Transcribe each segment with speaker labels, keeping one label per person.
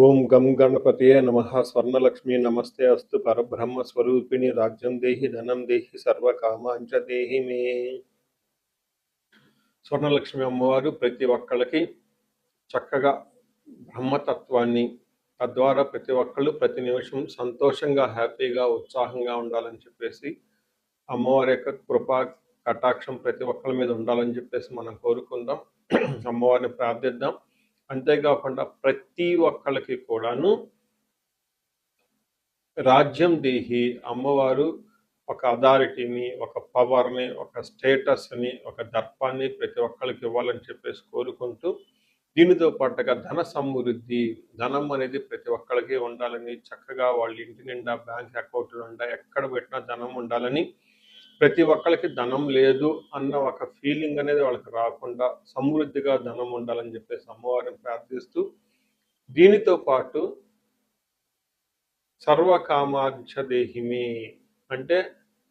Speaker 1: ఓం గం గణపతయే నమః. స్వర్ణలక్ష్మీ నమస్తే అస్తు. పరబ్రహ్మ స్వరూపిణి రాజ్యం దేహి ధనం దేహి సర్వకామాంచ దేహి మే. స్వర్ణలక్ష్మి అమ్మవారు ప్రతి ఒక్కళ్ళకి చక్కగా బ్రహ్మతత్వాన్ని, తద్వారా ప్రతి ఒక్కళ్ళు ప్రతి నిమిషం సంతోషంగా, హ్యాపీగా, ఉత్సాహంగా ఉండాలని చెప్పేసి అమ్మవారి యొక్క కృపా కటాక్షం ప్రతి ఒక్కళ్ళ మీద ఉండాలని చెప్పేసి మనం కోరుకుందాం. అమ్మవారిని ప్రార్థిద్దాం. అంతేకాకుండా ప్రతి ఒక్కళ్ళకి కూడాను రాజ్యం దేహి అమ్మవారు ఒక అథారిటీని, ఒక పవర్ని, ఒక స్టేటస్ని, ఒక దర్పాన్ని ప్రతి ఒక్కరికి ఇవ్వాలని చెప్పేసి కోరుకుంటూ, దీనితో పాటుగా ధన సమృద్ధి, ధనం అనేది ప్రతి ఒక్కరికి ఉండాలని, చక్కగా వాళ్ళ ఇంటి నిండా బ్యాంక్ అకౌంట్ నిండా ఎక్కడ పెట్టినా ధనం ఉండాలని, ప్రతి ఒక్కరికి ధనం లేదు అన్న ఒక ఫీలింగ్ అనేది వాళ్ళకి రాకుండా సమృద్ధిగా ధనం ఉండాలని చెప్పేసి అమ్మవారిని ప్రార్థిస్తూ, దీనితో పాటు సర్వకామాంక్ష దేహిమి అంటే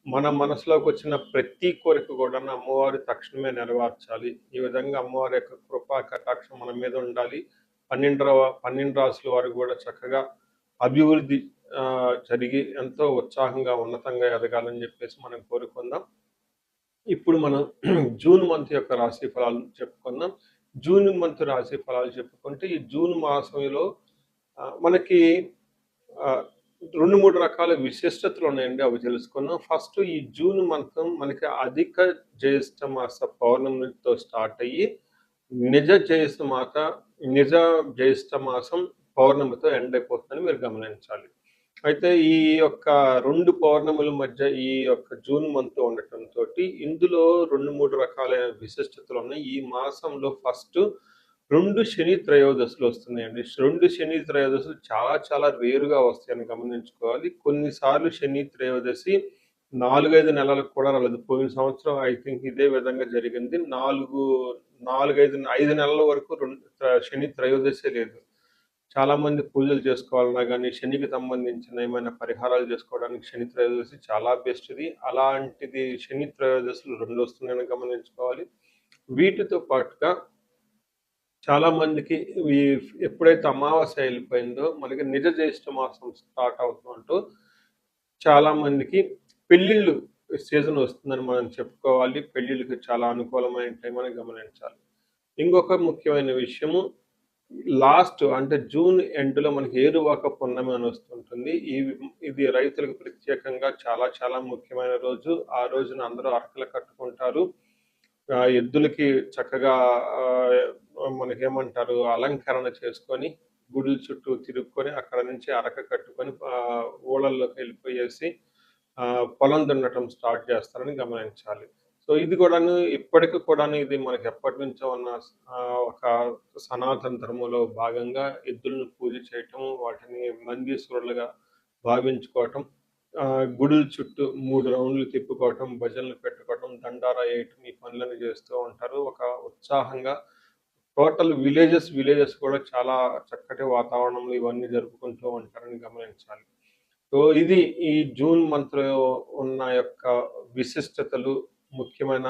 Speaker 1: మన మనసులోకి వచ్చిన ప్రతి కోరిక కూడా అమ్మవారి తక్షణమే నెరవేర్చాలి. ఈ విధంగా అమ్మవారి యొక్క కృపా కటాక్షం మన మీద ఉండాలి. 12 రాసుల వారు కూడా చక్కగా అభివృద్ధి జరిగి ఎంతో ఉత్సాహంగా ఉన్నతంగా ఎదగాలని చెప్పేసి మనం కోరుకుందాం. ఇప్పుడు మనం జూన్ మంత్ యొక్క రాశి ఫలాలు చెప్పుకుందాం. జూన్ మంత్ రాశి ఫలాలు చెప్పుకుంటే ఈ జూన్ మాసంలో మనకి 2-3 రకాల విశిష్టతలు ఉన్నాయండి. అవి తెలుసుకున్నాం. ఫస్ట్ ఈ జూన్ మంత్ మనకి అధిక జ్యేష్ఠ మాస పౌర్ణమితో స్టార్ట్ అయ్యి నిజ జ్యేష్ఠ మాసం పౌర్ణమితో ఎండ్ అయిపోతుందని మీరు గమనించాలి. అయితే ఈ యొక్క 2 పౌర్ణముల మధ్య ఈ యొక్క జూన్ మంత్ ఉండటంతో ఇందులో 2-3 రకాలైన విశిష్టతలు ఉన్నాయి. ఈ మాసంలో ఫస్ట్ 2 శని త్రయోదశులు వస్తున్నాయండి. 2 శని త్రయోదశులు చాలా చాలా రేరుగా వస్తాయని గమనించుకోవాలి. కొన్నిసార్లు శని త్రయోదశి 4-5 నెలలకు కూడా రాలేదు. పోయిన సంవత్సరం ఐ థింక్ ఇదే విధంగా జరిగింది. 5 నెలల వరకు శని త్రయోదశి లేదు. చాలా మంది పూజలు చేసుకోవాలన్నా కానీ శనికి సంబంధించిన ఏమైనా పరిహారాలు చేసుకోవడానికి శని త్రయోదశి చాలా బెస్ట్ది. అలాంటిది శని త్రయోదశులు 2 వస్తున్నాయని గమనించుకోవాలి. వీటితో పాటుగా చాలా మందికి ఎప్పుడైతే అమావాస్య వెళ్ళిపోయిందో మనకి నిజ జ్యేష్ఠ మాసం స్టార్ట్ అవుతుందంటూ చాలా మందికి పెళ్లిళ్ళు సీజన్ వస్తుందని మనం చెప్పుకోవాలి. పెళ్లిళ్ళకి చాలా అనుకూలమైన టైం అని గమనించాలి. ఇంకొక ముఖ్యమైన విషయము లాస్ట్ అంటే జూన్ ఎండ్లో మనకి ఏరువాక పున్నమి అని వస్తుంటుంది. ఇది రైతులకు ప్రత్యేకంగా చాలా చాలా ముఖ్యమైన రోజు. ఆ రోజున అందరూ అరకలు కట్టుకుంటారు. ఎద్దులకి చక్కగా మనకేమంటారు అలంకరణ చేసుకొని గుడుల చుట్టూ తిరుక్కొని అక్కడ నుంచి అరక కట్టుకొని ఊళ్ళల్లోకి వెళ్ళిపోయేసి పొలం దున్నటం స్టార్ట్ చేస్తారని గమనించాలి. సో ఇది కూడాను ఇప్పటికి కూడాను ఇది మనకి ఎప్పటి నుంచో ఉన్న ఒక సనాతన ధర్మంలో భాగంగా ఎద్దులను పూజ చేయటం, వాటిని నందీశ్వరులుగా భావించుకోవటం, గుడుల చుట్టూ 3 రౌండ్లు తిప్పుకోవటం, భజనలు పెట్టుకోవటం, దండారా వేయటం ఈ పనులను చేస్తూ ఉంటారు. ఒక ఉత్సాహంగా టోటల్ విలేజెస్ కూడా చాలా చక్కటి వాతావరణంలో ఇవన్నీ జరుపుకుంటూ ఉంటారని గమనించాలి. సో ఇది ఈ జూన్ మంత్లో ఉన్న యొక్క విశిష్టతలు, ముఖ్యమైన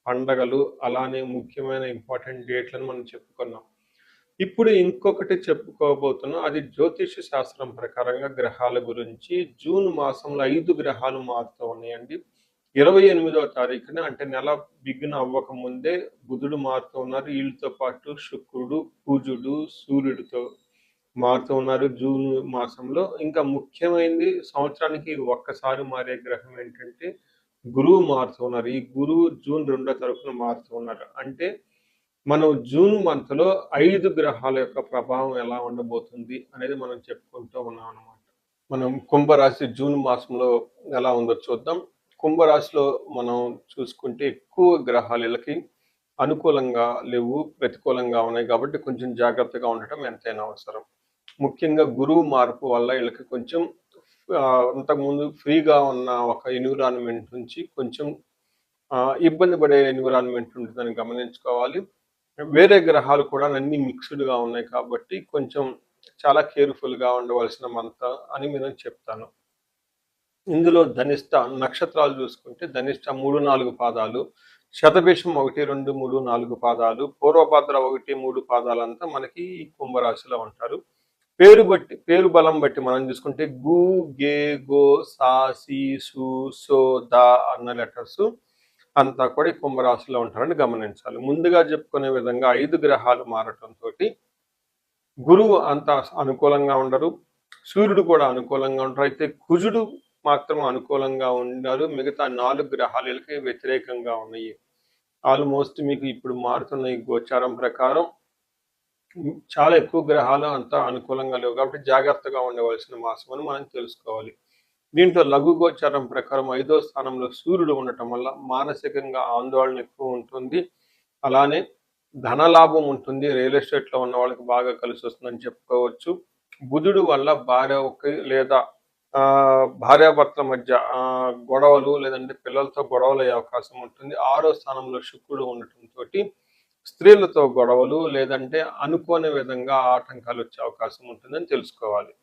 Speaker 1: పండగలు, అలానే ముఖ్యమైన ఇంపార్టెంట్ డేట్లను మనం చెప్పుకున్నాం. ఇప్పుడు ఇంకొకటి చెప్పుకోబోతున్నాం. అది జ్యోతిష శాస్త్రం ప్రకారంగా గ్రహాల గురించి. జూన్ మాసంలో 5 గ్రహాలు మారుతూ ఉన్నాయండి. 28వ తారీఖున అంటే నెల బిగిన్ అవ్వక ముందే బుధుడు మారుతూ ఉన్నారు. వీళ్ళతో పాటు శుక్రుడు, కుజుడు, సూర్యుడితో మారుతూ ఉన్నారు జూన్ మాసంలో. ఇంకా ముఖ్యమైనది సంవత్సరానికి ఒక్కసారి మారే గ్రహం ఏంటంటే గురువు మారుతూ ఉన్నారు. ఈ గురువు జూన్ 2వ తారీఖున మారుతూ ఉన్నారు. అంటే మనం జూన్ మంత్లో 5 గ్రహాల యొక్క ప్రభావం ఎలా ఉండబోతుంది అనేది మనం చెప్పుకుంటూ ఉన్నాం అన్నమాట. మనం కుంభరాశి జూన్ మాసంలో ఎలా ఉందో చూద్దాం. కుంభరాశిలో మనం చూసుకుంటే ఎక్కువ గ్రహాలు వీళ్ళకి అనుకూలంగా లేవు, ప్రతికూలంగా ఉన్నాయి. కాబట్టి కొంచెం జాగ్రత్తగా ఉండటం ఎంతైనా అవసరం. ముఖ్యంగా గురువు మార్పు వల్ల వీళ్ళకి కొంచెం అంతకుముందు ఫ్రీగా ఉన్న ఒక ఎన్విరాన్మెంట్ నుంచి కొంచెం ఇబ్బంది పడే ఎన్విరాన్మెంట్ ఉంటుందని గమనించుకోవాలి. వేరే గ్రహాలు కూడా అన్ని మిక్స్డ్గా ఉన్నాయి కాబట్టి కొంచెం చాలా కేర్ఫుల్గా ఉండవలసిన మంత్ అని నేను చెప్తాను. ఇందులో ధనిష్ట నక్షత్రాలు చూసుకుంటే ధనిష్ట 3-4 పాదాలు, శతభిషం 1, 2, 3, 4 పాదాలు, పూర్వభద్ర 1, 3 పాదాలంతా మనకి ఈ కుంభరాశిలో ఉంటారు. పేరు బలం బట్టి మనం చూసుకుంటే గు, గే, గో, సా, సి, సు, సో, ద అన్న లెటర్స్ అంతా కూడా ఈ కుంభరాశిలో ఉంటారని గమనించాలి. ముందుగా చెప్పుకునే విధంగా 5 గ్రహాలు మారటంతో గురువు అంత అనుకూలంగా ఉండరు, సూర్యుడు కూడా అనుకూలంగా ఉంటారు. అయితే కుజుడు మాత్రం అనుకూలంగా ఉన్నారు. మిగతా 4 గ్రహాలకి వ్యతిరేకంగా ఉన్నాయి. ఆల్మోస్ట్ మీకు ఇప్పుడు మారుతున్న ఈ గోచారం ప్రకారం చాలా ఎక్కువ గ్రహాలు అంతా అనుకూలంగా లేవు కాబట్టి జాగ్రత్తగా ఉండవలసిన మాసం అని మనం తెలుసుకోవాలి. దీంట్లో లఘు గోచారం ప్రకారం 5వ స్థానంలో సూర్యుడు ఉండటం వల్ల మానసికంగా ఆందోళన ఎక్కువ ఉంటుంది. అలానే ధనలాభం ఉంటుంది. రియల్ ఎస్టేట్లో ఉన్న వాళ్ళకి బాగా కలిసి వస్తుందని చెప్పుకోవచ్చు. బుధుడు వల్ల భార్యకి లేదా భార్యాభర్తల మధ్య గొడవలు లేదంటే పిల్లలతో గొడవలు అయ్యే అవకాశం ఉంటుంది. 6వ స్థానంలో శుక్రుడు ఉండటంతో స్త్రీలతో గొడవలు లేదంటే అనుకోని విధంగా ఆటంకాలు వచ్చే అవకాశం ఉంటుందని తెలుసుకోవాలి.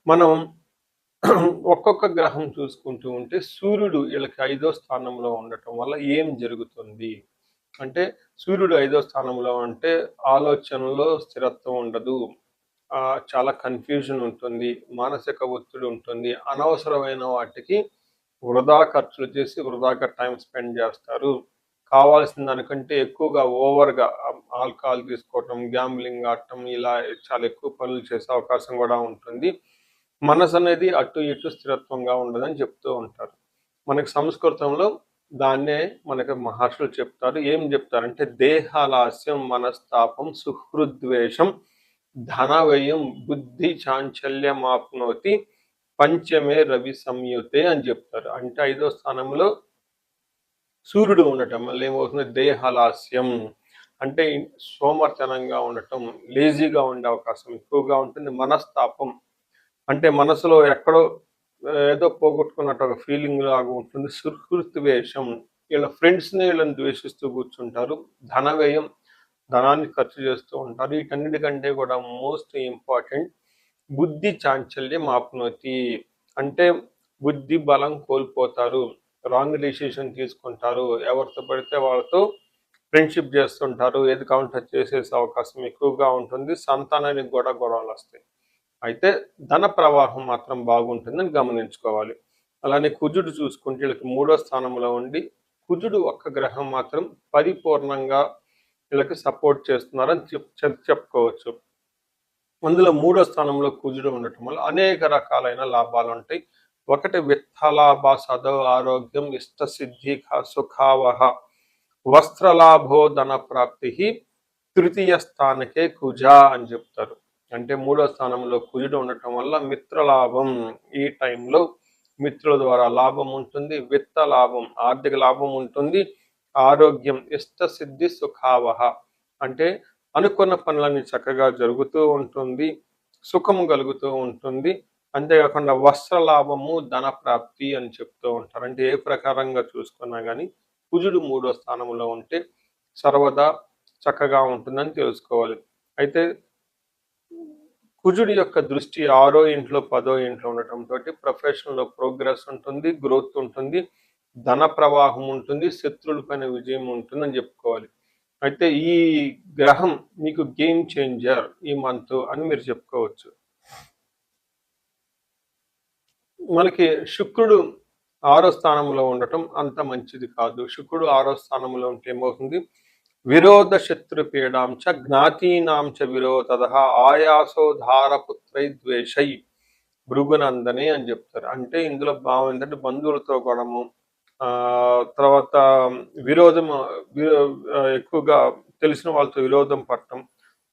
Speaker 1: మనం ఒక్కొక్క గ్రహం చూసుకుంటూ ఉంటే సూర్యుడు వీళ్ళకి 5వ స్థానంలో ఉండటం వల్ల ఏం జరుగుతుంది అంటే, సూర్యుడు 5వ స్థానంలో అంటే ఆలోచనలో స్థిరత్వం ఉండదు, చాలా కన్ఫ్యూజన్ ఉంటుంది, మానసిక ఒత్తిడి ఉంటుంది, అనవసరమైన వాటికి వృధా ఖర్చులు చేసి వృధాగా టైం స్పెండ్ చేస్తారు. కావాల్సిన దానికంటే ఎక్కువగా ఓవర్గా ఆల్కహాల్ తీసుకోవటం, గ్యాంబ్లింగ్ ఆడటం, ఇలా చాలా ఎక్కువ పనులు చేసే అవకాశం కూడా ఉంటుంది. మనసు అనేది అటు ఇటు స్థిరత్వంగా ఉండదని చెప్తూ ఉంటారు. మనకి సంస్కృతంలో దాన్నే మనకి మహర్షులు చెప్తారు. ఏం చెప్తారంటే దేహాలాస్యం, మనస్తాపం, సుహృద్వేషం, ధన వ్యయం, బుద్ధి చాంచల్యం ఆప్నోతి, పంచమే రవి సంయుతే అని చెప్తారు. అంటే 5వ స్థానంలో సూర్యుడు ఉండటం వల్ల ఏమవుతుంది, దేహాలాస్యం అంటే సోమర్తనంగా ఉండటం, లేజీగా ఉండే అవకాశం ఎక్కువగా ఉంటుంది. మనస్తాపం అంటే మనసులో ఎక్కడో ఏదో పోగొట్టుకున్నట్టు ఒక ఫీలింగ్ లాగా ఉంటుంది. సుహృద్వేషం వీళ్ళ ఫ్రెండ్స్ని వీళ్ళని ద్వేషిస్తూ కూర్చుంటారు. ధన వ్యయం, ధనాన్ని ఖర్చు చేస్తూ ఉంటారు. వీటన్నిటికంటే కూడా మోస్ట్ ఇంపార్టెంట్ బుద్ధి చాంచల్యం ఆప్నోతి అంటే బుద్ధి బలం కోల్పోతారు, రాంగ్ డెసిషన్ తీసుకుంటారు, ఎవరితో పడితే వాళ్ళతో ఫ్రెండ్షిప్ చేస్తుంటారు, ఏది కావాలంటే చేసేసే అవకాశం ఎక్కువగా ఉంటుంది. సంతానానికి కూడా గొడవలు వస్తాయి. అయితే ధన ప్రవాహం మాత్రం బాగుంటుందని గమనించుకోవాలి. అలానే కుజుడు చూసుకుంటే వీళ్ళకి 3వ స్థానంలో ఉండి, కుజుడు ఒక్క గ్రహం మాత్రం పరిపూర్ణంగా వీళ్ళకి సపోర్ట్ చేస్తున్నారని చెప్పుకోవచ్చు. అందులో 3వ స్థానంలో కుజుడు ఉండటం వల్ల అనేక రకాలైన లాభాలు ఉంటాయి. ఒకటి విత్తలాభ, సదవ్ ఆరోగ్యం, ఇష్టసిద్ధి, సుఖావహ, వస్త్రలాభో, ధన ప్రాప్తి, తృతీయ స్థానకే కుజ అని చెప్తారు. అంటే 3వ స్థానంలో కుజుడు ఉండటం వల్ల మిత్రలాభం, ఈ టైంలో మిత్రుల ద్వారా లాభం ఉంటుంది, విత్త లాభం ఆర్థిక లాభం ఉంటుంది, ఆరోగ్యం, ఇష్టసిద్ధి, సుఖావహ అంటే అనుకున్న పనులన్నీ చక్కగా జరుగుతూ ఉంటుంది, సుఖము కలుగుతూ ఉంటుంది. అంతేకాకుండా వస్త్ర లాభము, ధన ప్రాప్తి అని చెప్తూ ఉంటారు. అంటే ఏ ప్రకారంగా చూసుకున్నా కానీ కుజుడు 3వ స్థానంలో ఉంటే సర్వదా చక్కగా ఉంటుందని తెలుసుకోవాలి. అయితే కుజుడి యొక్క దృష్టి 6వ ఇంట్లో 10వ ఇంట్లో ఉండటంతో ప్రొఫెషన్లో ప్రోగ్రెస్ ఉంటుంది, గ్రోత్ ఉంటుంది, ధన ప్రవాహం ఉంటుంది, శత్రువులపైన విజయం ఉంటుందని చెప్పుకోవాలి. అయితే ఈ గ్రహం మీకు గేమ్ చేంజర్ ఈ మంత్ అని మీరు చెప్పుకోవచ్చు. మనకి శుక్రుడు 6వ స్థానంలో ఉండటం అంత మంచిది కాదు. శుక్రుడు 6వ స్థానంలో ఉంటే ఏమవుతుంది, విరోధ శత్రు పీడాంచ జ్ఞాతీనాంచ విరోధ ఆయాసో ధారపుత్రై ద్వేషై భృగునందని అని చెప్తారు. అంటే ఇందులో భావం ఏంటంటే బంధువులతో గొడవము, తర్వాత విరోధం, ఎక్కువగా తెలిసిన వాళ్ళతో విరోధం పడటం,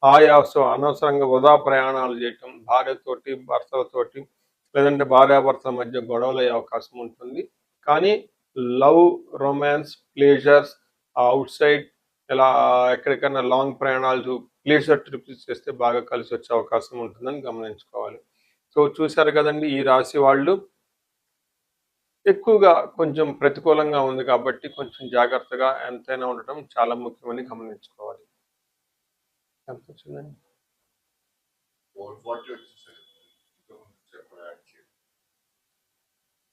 Speaker 1: ఆయాసం అనవసరంగా వృధా ప్రయాణాలు చేయటం, భార్యతోటి భర్తలతోటి లేదంటే భార్యాభర్తల మధ్య గొడవలు అయ్యే అవకాశం ఉంటుంది. కానీ love, romance, pleasures, out side ఇలా ఎక్కడికైనా లాంగ్ ప్రయాణాలు, ప్లేజర్ ట్రిప్స్ చేస్తే బాగా కలిసి వచ్చే అవకాశం ఉంటుందని గమనించుకోవాలి. సో చూశారు కదండి, ఈ రాశి వాళ్ళు ఎక్కువగా కొంచెం ప్రతికూలంగా ఉంది కాబట్టి కొంచెం జాగ్రత్తగా ఎంతైనా ఉండటం చాలా ముఖ్యమని గమనించుకోవాలి. ఎంత వచ్చిందండి?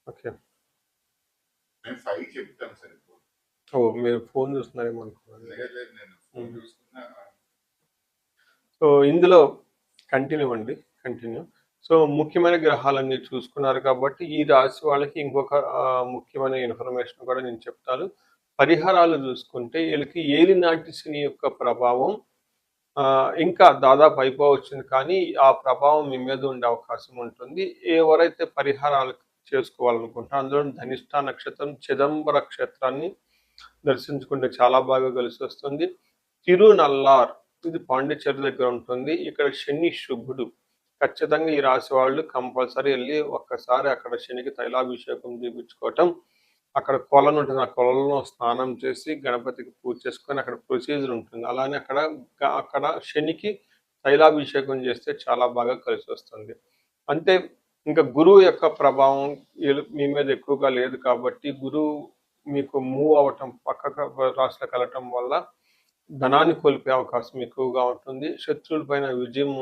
Speaker 1: ఓకే,
Speaker 2: నేను 5 చెప్తాను సరిపోదు.
Speaker 1: ఓ మీరు ఫోన్ చూస్తున్నారేమో అనుకున్నాను. సో ఇందులో కంటిన్యూ అండి. కంటిన్యూ. సో ముఖ్యమైన గ్రహాలన్నీ చూసుకున్నారు కాబట్టి, ఈ రాశి వాళ్ళకి ఇంకొక ముఖ్యమైన ఇన్ఫర్మేషన్ కూడా నేను చెప్తాను. పరిహారాలు చూసుకుంటే వీళ్ళకి ఏలినాటి శని యొక్క ప్రభావం ఇంకా దాదాపు అయిపోవచ్చింది. కానీ ఆ ప్రభావం మీ మీద ఉండే అవకాశం ఉంటుంది. ఎవరైతే పరిహారాలు చేసుకోవాలనుకుంటారో అందులో ధనిష్ట నక్షత్రం, చిదంబర క్షేత్రాన్ని దర్శించుకుంటే చాలా బాగా కలిసొస్తుంది. తిరునల్లార్ ఇది పాండిచ్చేరి దగ్గర ఉంటుంది. ఇక్కడ శని శుభుడు. ఖచ్చితంగా ఈ రాశి వాళ్ళు కంపల్సరీ వెళ్ళి ఒక్కసారి అక్కడ శనికి తైలాభిషేకం చేపించుకోవటం. అక్కడ కొలను ఉంటుంది. ఆ కొలలో స్నానం చేసి గణపతికి పూజ చేసుకొని అక్కడ ప్రొసీజర్ ఉంటుంది. అలానే అక్కడ శనికి తైలాభిషేకం చేస్తే చాలా బాగా కలిసి వస్తుంది. అంటే ఇంకా గురువు యొక్క ప్రభావం మీ మీద ఎక్కువగా లేదు కాబట్టి, గురువు మీకు మూవ్ అవటం పక్కకు రాశిలోకి వెళ్ళటం వల్ల ధనాన్ని కోల్పోయే అవకాశం ఎక్కువగా ఉంటుంది. శత్రువుల పైన విజయం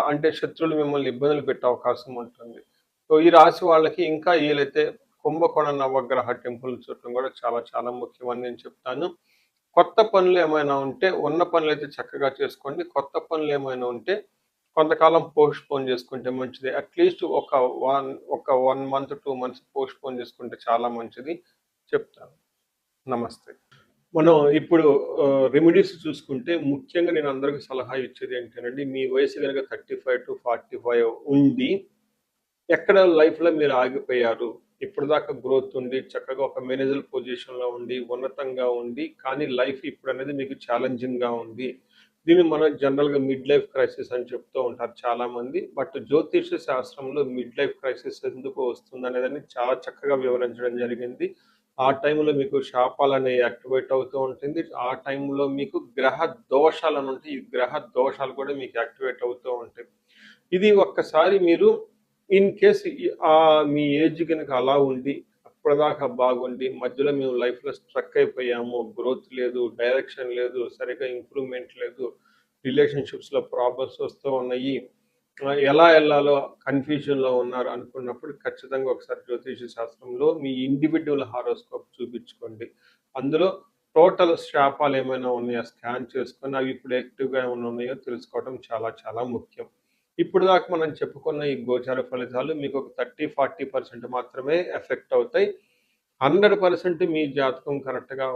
Speaker 1: అంటే శత్రువులు మిమ్మల్ని ఇబ్బందులు పెట్టే అవకాశం ఉంటుంది. సో ఈ రాశి వాళ్ళకి ఇంకా వీలైతే కుంభకోణ నవగ్రహ టెంపుల్ చుట్టం కూడా చాలా చాలా ముఖ్యమని నేను చెప్తాను. కొత్త పనులు ఏమైనా ఉంటే ఉన్న పనులు అయితే చక్కగా చేసుకోండి. కొత్త పనులు ఏమైనా ఉంటే కొంతకాలం పోస్ట్ పోన్ చేసుకుంటే మంచిది. అట్లీస్ట్ ఒక 1 మంత్ 2 మంత్స్ పోస్ట్ పోన్ చేసుకుంటే చాలా మంచిది చెప్తాను. నమస్తే. మనం ఇప్పుడు రెమెడీస్ చూసుకుంటే ముఖ్యంగా నేను అందరికి సలహా ఇచ్చేది ఏంటంటే, మీ వయసు కనుక 35-45 ఉండి ఎక్కడ లైఫ్లో మీరు ఆగిపోయారు, ఇప్పటిదాకా గ్రోత్ ఉండి చక్కగా ఒక మేనేజర్ పొజిషన్లో ఉండి ఉన్నతంగా ఉండి కానీ లైఫ్ ఇప్పుడు అనేది మీకు ఛాలెంజింగ్గా ఉంది. దీన్ని మనం జనరల్గా మిడ్ లైఫ్ క్రైసిస్ అని చెప్తూ ఉంటారు చాలా మంది. బట్ జ్యోతిష శాస్త్రంలో మిడ్ లైఫ్ క్రైసిస్ ఎందుకు వస్తుంది అనేదాన్ని చాలా చక్కగా వివరించడం జరిగింది. ఆ టైంలో మీకు శాపాలనేవి యాక్టివేట్ అవుతూ ఉంటుంది. ఆ టైంలో మీకు గ్రహ దోషాలని ఉంటాయి. ఈ గ్రహ దోషాలు కూడా మీకు యాక్టివేట్ అవుతూ ఉంటాయి. ఇది ఒక్కసారి మీరు ఇన్ కేస్ మీ ఏజ్ కనుక అలా ఉండి అప్పటిదాకా బాగుండి మధ్యలో మేము లైఫ్లో స్ట్రక్ అయిపోయాము, గ్రోత్ లేదు, డైరెక్షన్ లేదు, సరిగ్గా ఇంప్రూవ్మెంట్ లేదు, రిలేషన్షిప్స్లో ప్రాబ్లమ్స్ వస్తూ ఉన్నాయి, ఎలా వెళ్ళాలో కన్ఫ్యూజన్లో ఉన్నారు అనుకున్నప్పుడు ఖచ్చితంగా ఒకసారి జ్యోతిష శాస్త్రంలో మీ ఇండివిడ్యువల్ హారోస్కోప్ చూపించుకోండి. అందులో టోటల్ శాపాలు ఏమైనా ఉన్నాయో స్కాన్ చేసుకొని అవి ఇప్పుడు యాక్టివ్గా ఏమైనా ఉన్నాయో తెలుసుకోవడం చాలా చాలా ముఖ్యం. ఇప్పుడు దాకా మనం చెప్పుకున్న ఈ గోచార ఫలితాలు మీకు ఒక 30-40% మాత్రమే ఎఫెక్ట్ అవుతాయి. 100% మీ జాతకం కరెక్ట్గా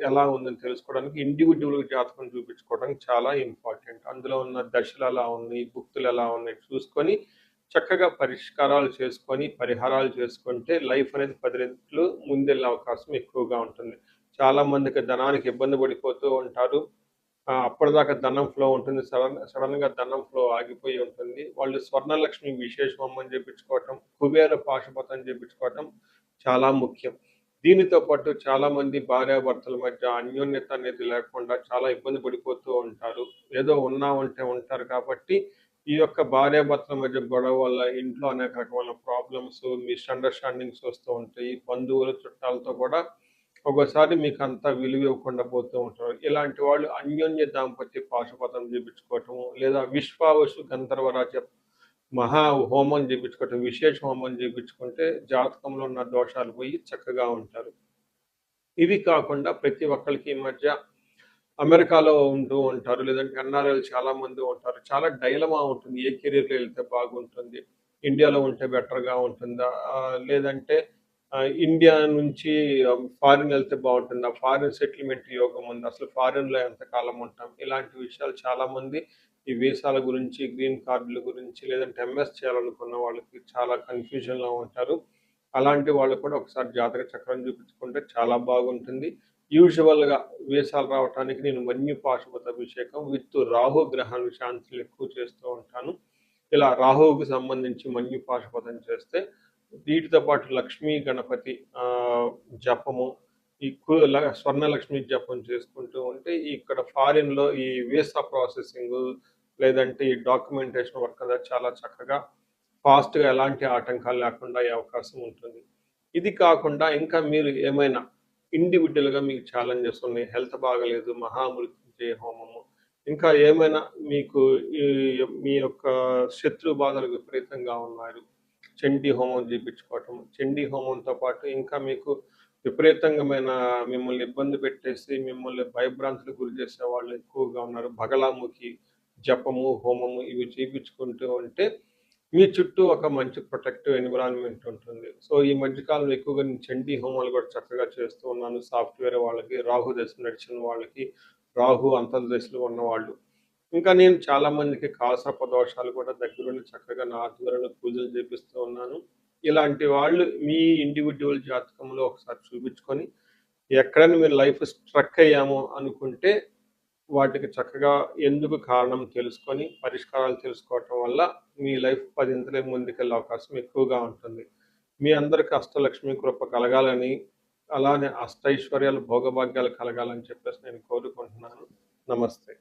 Speaker 1: ఎలా ఉందని తెలుసుకోవడానికి ఇండివిడ్యువల్ జాతకం చూపించుకోవడం చాలా ఇంపార్టెంట్. అందులో ఉన్న దశలు ఎలా ఉన్నాయి, భుక్తులు ఎలా ఉన్నాయి చూసుకొని చక్కగా పరిష్కారాలు చేసుకొని పరిహారాలు చేసుకుంటే లైఫ్ అనేది 10 రెట్లు ముందెళ్ళే అవకాశం ఎక్కువగా ఉంటుంది. చాలా మందికి ధనానికి ఇబ్బంది పడిపోతూ ఉంటారు. అప్పటిదాకా ధనం ఫ్లో ఉంటుంది. సడన్‌గా ధనం ఫ్లో ఆగిపోయి ఉంటుంది. వాళ్ళు స్వర్ణలక్ష్మి విశేష హోమం చేపించుకోవటం, కుబేర పాశుపతం చేపించుకోవటం చాలా ముఖ్యం. దీనితో పాటు చాలామంది భార్యాభర్తల మధ్య అన్యోన్యత అనేది లేకుండా చాలా ఇబ్బంది పడిపోతూ ఉంటారు. ఏదో ఉన్నామంటే ఉంటారు కాబట్టి ఈ యొక్క భార్యాభర్తల మధ్య గొడవ వల్ల ఇంట్లో అనేక రకమైన ప్రాబ్లమ్స్, మిస్‌అండర్‌స్టాండింగ్స్ వస్తూ ఉంటాయి. బంధువులు, చుట్టాలతో కూడా ఒక్కోసారి మీకు అంత విలువ ఇవ్వకుండా పోతూ ఉంటారు. ఇలాంటి వాళ్ళు అన్యోన్య దాంపత్య పాశుపతం చేపించుకోవటము, లేదా విశ్వావసు గంధర్వరాజ మహా హోమం చేపించుకోవటం, విశేష హోమం చేపించుకుంటే జాతకంలో ఉన్న దోషాలు పోయి చక్కగా ఉంటారు. ఇవి కాకుండా ప్రతి ఒక్కళ్ళకి ఈ మధ్య అమెరికాలో ఉంటూ ఉంటారు. లేదంటే ఎన్ఆర్ఐలు చాలా మంది ఉంటారు. చాలా డైలమా ఉంటుంది. ఏ కెరీర్‌లో వెళ్తే బాగుంటుంది? ఇండియాలో ఉంటే బెటర్‌గా ఉంటుందా? లేదంటే ఇండియా నుంచి ఫారిన్ వెళ్తే బాగుంటుందా? ఫారిన్ సెటిల్మెంట్ యోగం ఉంది. అసలు ఫారిన్‌లో ఎంతకాలం ఉంటాం? ఇలాంటి విషయాలు చాలామంది ఈ వీసాల గురించి, గ్రీన్ కార్డుల గురించి, లేదంటే ఎంఎస్ చేయాలనుకున్న వాళ్ళకి చాలా కన్‌ఫ్యూజన్‌లో ఉంటారు. అలాంటి వాళ్ళు కూడా ఒకసారి జాతక చక్రం చూపించుకుంటే చాలా బాగుంటుంది. యూజువల్‌గా వీసాలు రావటానికి నేను మన్యు పాశుపత అభిషేకం విత్ రాహు గ్రహాన్ని శాంతులు ఎక్కువ చేస్తూ ఉంటాను. ఇలా రాహువుకి సంబంధించి మన్యు పాశుపతం చేస్తే వీటితో పాటు లక్ష్మీ గణపతి జపము, ఈ స్వర్ణలక్ష్మి జపం చేసుకుంటూ ఉంటే ఇక్కడ ఫారిన్‌లో ఈ వీసా ప్రాసెసింగు లేదంటే ఈ డాక్యుమెంటేషన్ వర్క్ అంతా చాలా చక్కగా ఫాస్ట్‌గా ఎలాంటి ఆటంకాలు లేకుండా అయ్యే అవకాశం ఉంటుంది. ఇది కాకుండా ఇంకా మీరు ఏమైనా ఇండివిడ్యువల్‌గా మీకు ఛాలెంజెస్ ఉన్నాయి. హెల్త్ బాగాలేదు, మహామృత్యుంజయ హోమము, ఇంకా ఏమైనా మీకు ఈ మీ యొక్క శత్రు బాధలు విపరీతంగా ఉన్నారు. చండీ హోమం చేపించుకోవటం. చండీ హోమంతో పాటు ఇంకా మీకు విపరీతంగమైన మిమ్మల్ని ఇబ్బంది పెట్టేసి, మిమ్మల్ని భయభ్రాంతులకు గురి చేసే వాళ్ళు ఎక్కువగా ఉన్నారు. బగలాముఖి, జపము, హోమము ఇవి చేపించుకుంటూ ఉంటే, మీ చుట్టూ ఒక మంచి ప్రొటెక్టివ్ ఎన్విరాన్మెంట్ ఉంటుంది. సో, ఈ మధ్య కాలంలో ఎక్కువగా నేను చండీ హోమాలు కూడా చక్కగా చేస్తూ ఉన్నాను. సాఫ్ట్‌వేర్ వాళ్ళకి, రాహు దశ నడిచిన వాళ్ళకి, రాహు అంతర్దశలో ఉన్నవాళ్ళు. ఇంకా నేను చాలా మందికి కాలసర్ప దోషాలు కూడా దగ్గరుండి చక్కగా నా ఆధ్వర్యంలో పూజలు చేపిస్తూ ఉన్నాను. ఇలాంటి వాళ్ళు మీ ఇండివిడ్యువల్ జాతకంలో ఒకసారి చూపించుకొని, ఎక్కడైనా మీరు లైఫ్ స్ట్రక్ అయ్యాము అనుకుంటే, వాటికి చక్కగా ఎందుకు కారణం తెలుసుకొని, పరిష్కారాలు తెలుసుకోవటం వల్ల మీ లైఫ్ పదింతలే ముందుకెళ్ళే అవకాశం ఎక్కువగా ఉంటుంది. మీ అందరికి అష్టలక్ష్మి కృప కలగాలని, అలానే అష్టైశ్వర్యాలు, భోగభాగ్యాలు కలగాలని చెప్పేసి నేను కోరుకుంటున్నాను. నమస్తే.